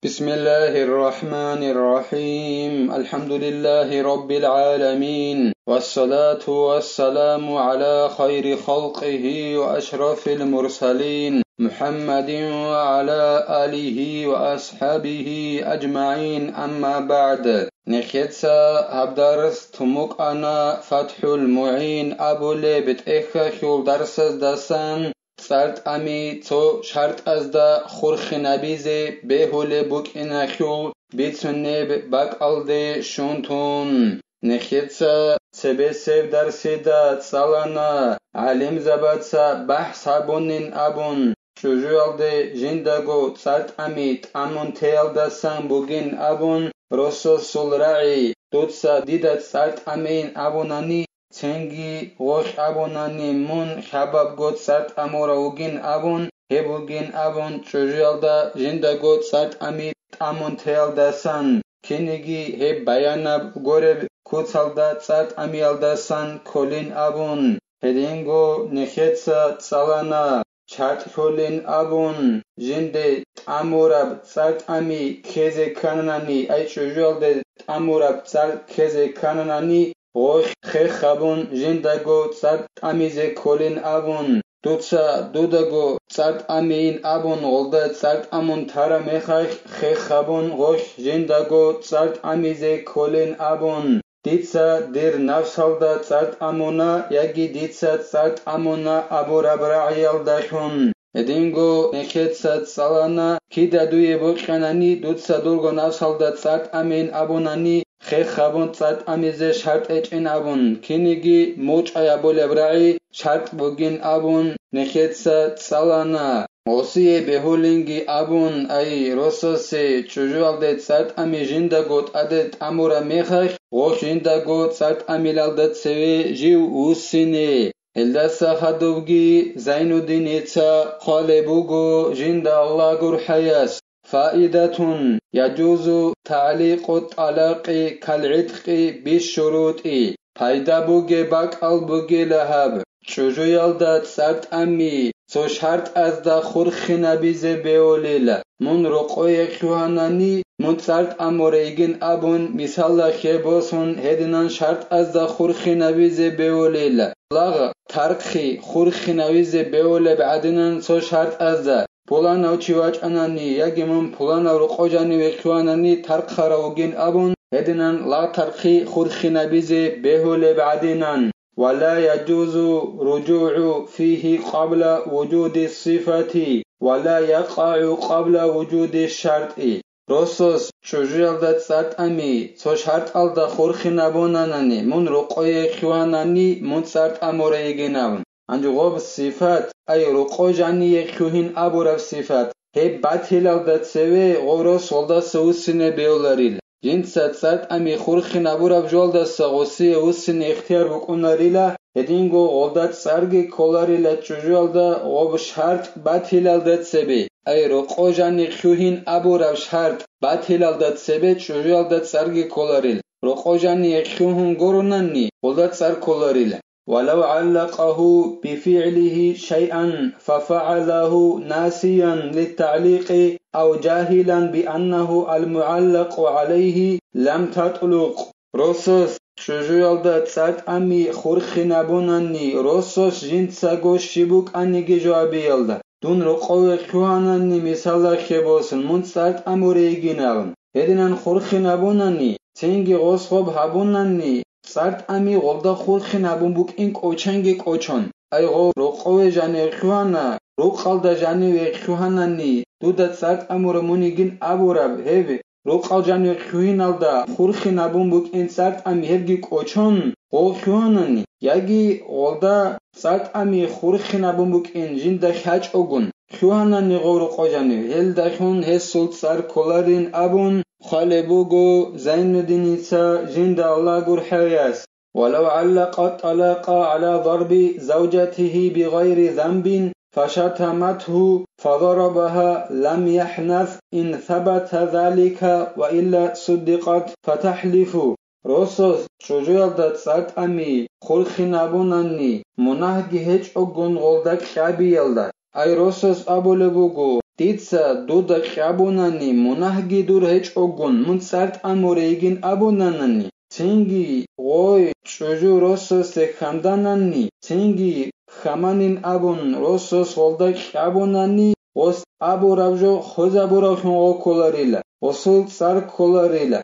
بسم الله الرحمن الرحيم الحمد لله رب العالمين والصلاة والسلام على خير خلقه وأشرف المرسلين محمد وعلى آله وأصحابه أجمعين أما بعد نخيتسا هبدرس تموك أنا فتح المعين أبو ليبت إخا درس دسان سرت امی تو شرط از دا خورخنبیزه به هول بوک اینخیو بیتونب بک آلده شونتون نخیتسا سبه سب درسی دا سالانا علم زبادسا بحث هبونین ابون شجو آلده جندگو سرت امی تامون تیال دا سن بوگین ابون رسول سول رعی دوتسا دیدت سرت امین ابونانی چنگی غوش ابونانی من خباب گوت سرت امورا وگین ابون هبوگین ابون چجویالدا جندا گوت سرت امی تامون تیالدا سن کنگی هب بیانب گورب کوتالدا سرت امیالدا سن کولین ابون هدینگو نخیتسا سالانا چارت کولین ابون جنده تاموراب سرت امی کزه کننانی ای چجویالدا تاموراب سرت کزه کننانی غوش خبون جندگو سرت امیزه کولین ابون دوتسا دودگو سرت امین ابون غلده سرت امون تارا میخش خبون غوش جندگو سرت امیزه کولین ابون دیتسا دیر نفسالدا سرت امونا یکی دیتسا سرت امونا ابو ربرعیال داشون ادینگو نخیتسا سالانا کی دادوی بوشکنانی دوتسا دورگو نفسالدا سرت امین ابونانی خبون سرت امیزه شرط اچین ابون کنگی موچ ابو لبرعی شرط بوگین ابون نخیتسا سالانا غصیه بهولینگی ابون ای رسوسی چجوالده سرت امی جندگوت عدد امورا میخش غوش جندگوت سرت امیلالده سوی جیو وسینه الدسا خدوگی زینودین ایتسا خالبوگو جند الله گر حیاس فائدة يجوز تعليق الطلاق كالعتق بالشروط پایدا بوگه باک آل بوگه لحب چجویالداد سرت امی سو شرط از دا خورخنبیزه بیولیل من رقوی خوانانی من سرت اموریگین ابون مثال خیباسون هدنان شرط از دا خورخنبیزه بیولیل لاغ ترقی خورخنبیزه بیوله بعدنان سو شرط از دا پولان او چیواج انانی یکی من پولان او رقوجانی وکوانانی ترق خراوگین ابون هدنان لا ترقی خورخنبیزه بیوله بعدنان ولا يجوز رجوع فيه قبل وجود الصفة ولا يقع قبل وجود الشرط رسوس چجویالداد سرت امی سو شرط آلدا خورخنبونانانی من رقوی خوانانی من سرت اموریگینون انجو غوب صفات ای رقو جانی خوهین ابورف صفات هی باطلالداد سوی غورو سولدا سوسینه بیولاریل جنسات سرت امی خورخنبورف جولدا سغوسی وسین اختیار بکناریلا هدینگو غولداد سرگی کولاریلا چجوالدا غوب شرط باطلالداد سبی ای رقو جانی خوهین ابورف شرط باطلالداد سبی چجوالداد سرگی کولاریل رقو جانی خوهن گرونانی غولداد سر کولاریلا ولو علقه بفعله شيئا ففعله ناسيا للتعليق أو جاهلا بأنه المعلق عليه لم تطلق رسوس شجوالداد سرت امی خورخنبونانی رسوس جنسا گوش شبوک انیگی جوابیالده دون رقوه خوانانی مثال خباسن من سرت اموریگینالن هدینان خورخنبونانی تنگی غوز خوب هبونانی سرت امی غلدا خورخنبون بوک این کوچنگی کوچون ای غو رقوه جانی خوانا رقالدا جانی خوانانی دودت سرت امورمونیگین ابورب هیوی رقال جانی خوینالدا خورخنبون بوک این سرت امی هفگی کوچون غو خوانانی یکی غلدا سرت امی خورخنبون بوک این جنده خچ اگون خوانانی غو رقال جانی هل دخون هسولت سر کولارین ابون خالبوغو زينودين إيسا جند الله گر حياس ولو علق الطلاق على ضرب زوجته بغير ذنب فشتمته فضربها لم يحنث إن ثبت ذلك وإلا صدقت فتحلف رسوس چجوالداد سرت امی خورخنبونانی مناهگی هیچ اگون غلدک شابیالداد ای رسوس ابو لبوگو Titsa duda kabunani munahgi dur hech ogun munsart amoregin abunanani. Tingi goy çocuğu rosos te kamdanani. Tingi khamanin abun rosos holda kabunani. Os abu rabjo khoza burakhun o kolarila. Osul sar kolarila.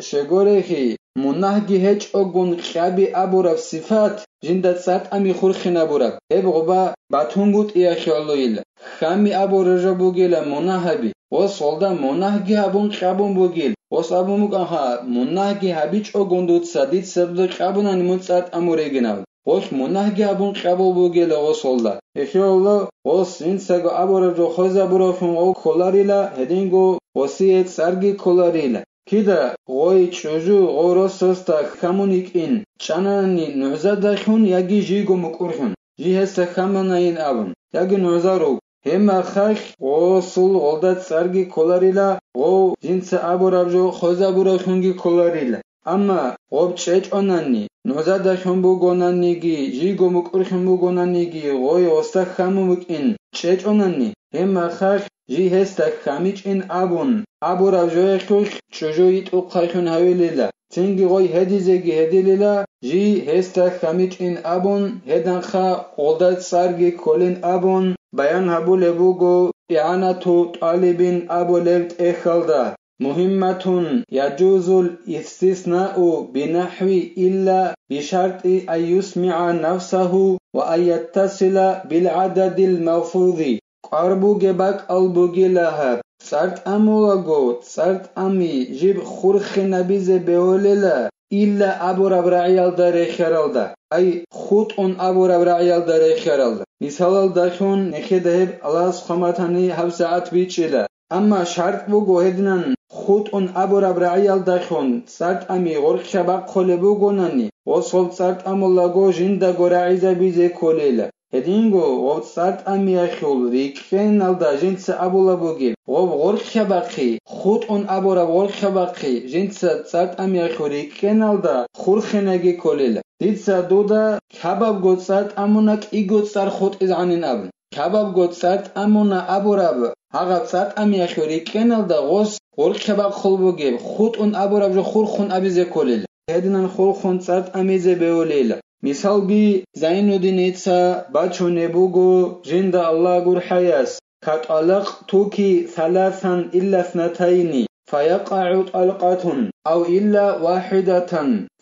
Shegorehi munahgi hech ogun khabi abu rab sifat. Jindat sart ami khurkhina burab. Ebgoba batungut iya khaloila. Khami abu raja bugila munahabi. Os holda munahgi abun khabun bugil. Os abumuk aha munahgi habich ogundut sadit sabda khabunan munsart amureginav. Os munahgi abun khabo bugila os holda. Ekholo os insago abu raja khoza burakhun o kolarila hedingo osiyet sargi kolarila. Kida goy çocuğu orososta kamunik in çanani nuzadakhun yagi jigo mukurhun. Jihesa kamanayin abun. Yagi nuzaruk. Hema khakh osul oldat sargi kolarila o jinsa aborabjo khoza burakhungi kolarila. Ama obcheç onani nuzadakhun bu gonanigi jigo mukurhun bu gonanigi goy osta kamumuk in cheç onani hema khakh jihesta khamich in abun aborabjo khukh çocuğit uqaykhun havelila. Tingi goy hedizegi hedilila ji hesta khamich in abun hedankha oldat sargi kolin abun bayan habule bugo i'anatu talibin abulevt ekhalda muhimmatun yajuzul istisna'u binahwi illa bisharti an yusmi'a nafsahu wa an yattasila bil adadil mawfudhi qarbu gebak albugilaha sart amulago sart ami jib khurkhina bize beolela illa abu rabra'yal dare kharalda ay khut on abu rabra'yal dare kharalda misalal dakhun nekhedeb Allah subhanahu hab saat bichila amma shart bu gohednan khut on abu rabra'yal dakhun sart ami gork shabaq kholebu gonani osol sart amulago jinda goraiza bize kolela hedingo o sart ami akhul rikhen alda jinsa abula bugil o gork shabaqi khut on abu rab gork shabaqi jinsa sart ami akhul rikhen alda khurkhenagi kolela Ditsa duda kabab gotsart amunak igotsar khut izanin abn. Kabab gotsart amuna aburab. Hagab sart ami akhuri kenalda gos gol kabab khulbuge khut un aburab jo khurkhun abize kolil. Hedinan khurkhun sart amize beolela. Misal bi Zainuddin itsa bachune bugo jinda Allah gur hayas. Kat alaq tuki thalathan illa thnatayni. فيقع طلقة أو إلا واحدة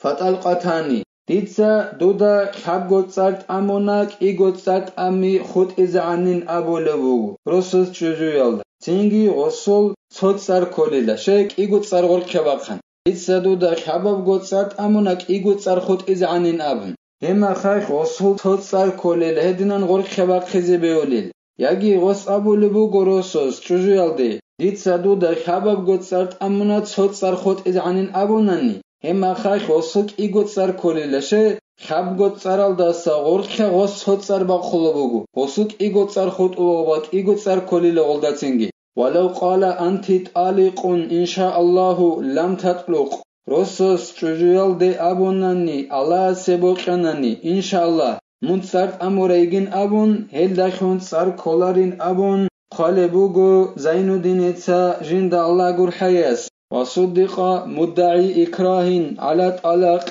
فطلقتان Ditsa duda khab gotsart amonak igotsart ami khut izanin abolevu. Rosos çözüyalda. Tingi osol sotsar kolila. Şek igotsar gol kebakhan. Ditsa duda khabab gotsart amonak igotsar khut izanin abun. Hema khakh osol sotsar kolila. Hedinan gol kebak khize beolil. Yagi gos abolevu gorosos çözüyalde. Ditsa duda khabab gotsart amonat sotsar khut izanin abunani. Hema khakh osuk igotsar kolilashe khab gotsar aldasa gorkha gos sotsar baqulubugu osuk igotsar khut ubat igotsar kolila oldatsingi walau qala anti taliqun inshaallah lam tatluq rosos çözüyalde abonani Allah seboqanani inshaallah munsart amoregin abun heldakhun sar kolarin abun qalebugu Zainuddin etsa jinda Allah gur hayas وصدق مدعي إكراه على طلاق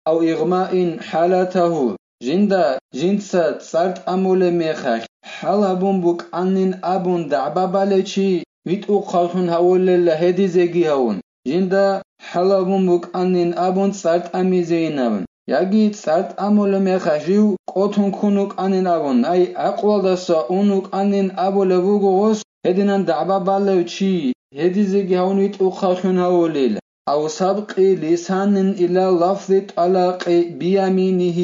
أو إغماء حالته جندا جنسات صارت أمول ميخاك حلبون بك أنن أبون دعباباليشي ويتو خالخون هاول لهدي زيجي هاون جندا حلبون بك أنن أبون صارت أمي زينابن يجي صارت أمول ميخاجيو قوتون كونوك أنن أبون أي أقوال دسا أونوك أنن أبو لبوغوغوس هدينان دعباباليشي هديزي هونيت أخاخن هوليل أو سبق لسان إلى لفظ طلاق بيمينه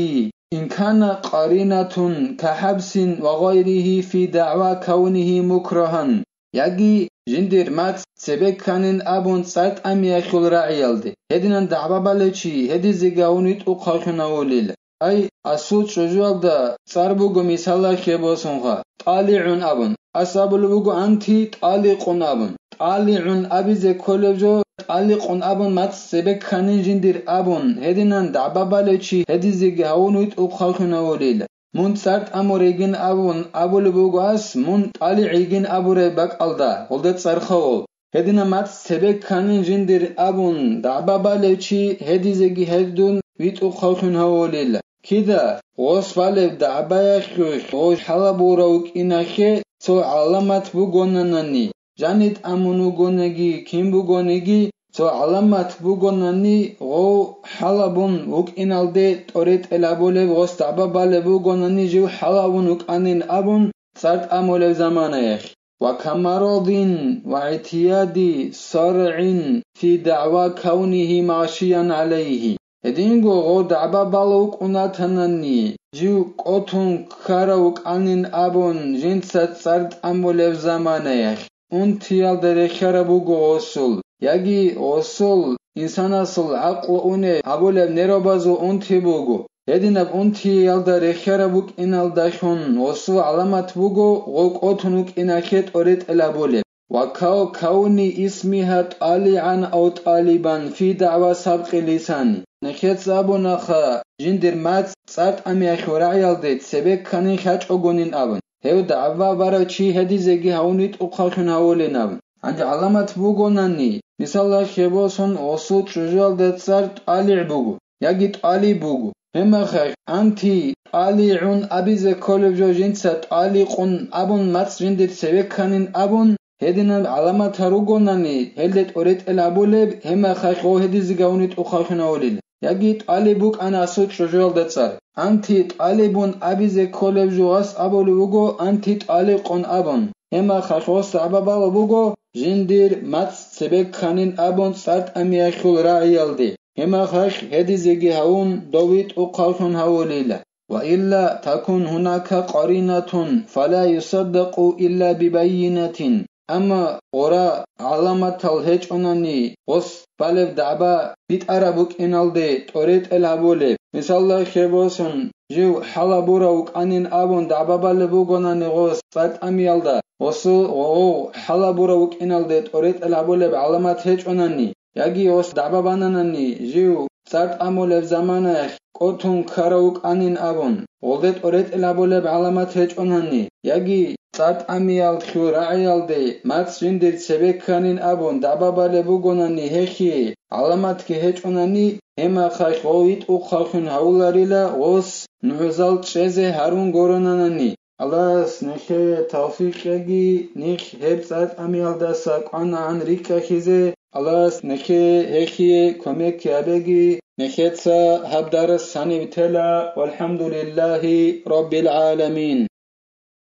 إن كان قرينة كحبس وغيره في دعوى كونه مكرها يجي جندر مات سبك كانن أبون سات أمي أخل رعيالدي هدينان دعبا باليشي هديزي هونيت أخاخن هوليل أي أسود شجوال دا صاربوغو مثالا خيبوسونغا طالعون أبون أصابلوغو أنتي طالقون أبون طالعون أبيزي كولوجو طالقون أبون مات سبك خانين جندر أبون هدينان دعبا باليشي هديزي هونيت أخاخن هوليل mun tsart amorigin abul bugas mun talicigin abure bakalda holdet sarxol hedina mat sebek kanin jindir abun dababalevchi hedizegi hedun vitu khalkhun hawolila kida osvalev dabayakhush osh halabura ukinaxe so alamat bugonanani janit amunu gonegi kim bugonegi so alamat bugonani go halabun ukinalde toret elabole gos dababale bugonani jiu halabun ukanin abun tsart amolev zamanayakh وكمرض واعتياد صرع في دعوى كونه معشيا عليه هدينغو غو دعبا بالوك اناتنني جيو قوتون كاروك انين ابون جنسات صرد امولев زمانيخ انتيال درخربو غوصل ياگي غوصل انساناسل عقل اونه ابولев نيروبازو انتيبوغو هدينب انتيال درخربوك انال داشون غوصل علامات بوغو غوك اوتونوك اناخيت اوريت الابولев وكاو كوني اسمها طالعا او طالبا في دعوى سبق لساني نخيت زابونخا جندر مات صارت امي اخورعيالدت سبك كاني خاچ اوغونين ابن هيو دعوا باراچي هدي زگي هاونيت اوخالخن هاوليناب عند علامات بوغوناني مثلا خيبوسون اوسو چوجالدت صارت طالع بوغو ياگي طالي بوغو همخ انتي طالعون ابيز كولجو جنسا طالقون ابون مات جندر سبك كانين ابون هدينا علامات هروغوناني هلدت اوريت الابولب همخ خو هدي زگاونيت اوخالخن هاوليل ياگي طالبوك انا اسوت شجوالدت صار انتي طالبون ابيز كولجوغاس ابولوغو انتي طالقون ابون هما خخوس ابابا بوغو جندير مات سبك كانين ابون صارت امياخول رايالدي هما خخ هدي زگي هاون دويت اوقالخون هاوليلا وإلا تكون هناك قرينة فلا يصدق إلا ببينة أما غرا علامة الهج أناني غص بالف دعبا بيت أرابوك إنالدي توريت الهبولي مثال خيبوسون جيو حلابوراوك أنين أبون دعبا بالبوغوناني غص صارت أميالدا غصو غو حلابوراوك إنالدي توريت الهبولي بعلامة هج أناني ياگي غص دعبا باناناني جيو صارت أمولي زمانه قوتون كاروك أنين أبون غلدت أوريت الهبولي بعلامة هج أناني ياگي صارت أميال خيو راعيالدي مات جندر سبك كانين أبون دعبا بالبوغوناني هخي علامات كي هج أناني هما خايخ غويت أخاخن هولاريلا غوص نعزال تشيزي هارون غوروناناني الله نخي توفيق ياگي نخ هب صارت أميال داسا قوانا عن ريكا خيزي الله نخي هخي كوميك يابيگي نخيتسا هبدار الساني بتلا والحمد لله رب العالمين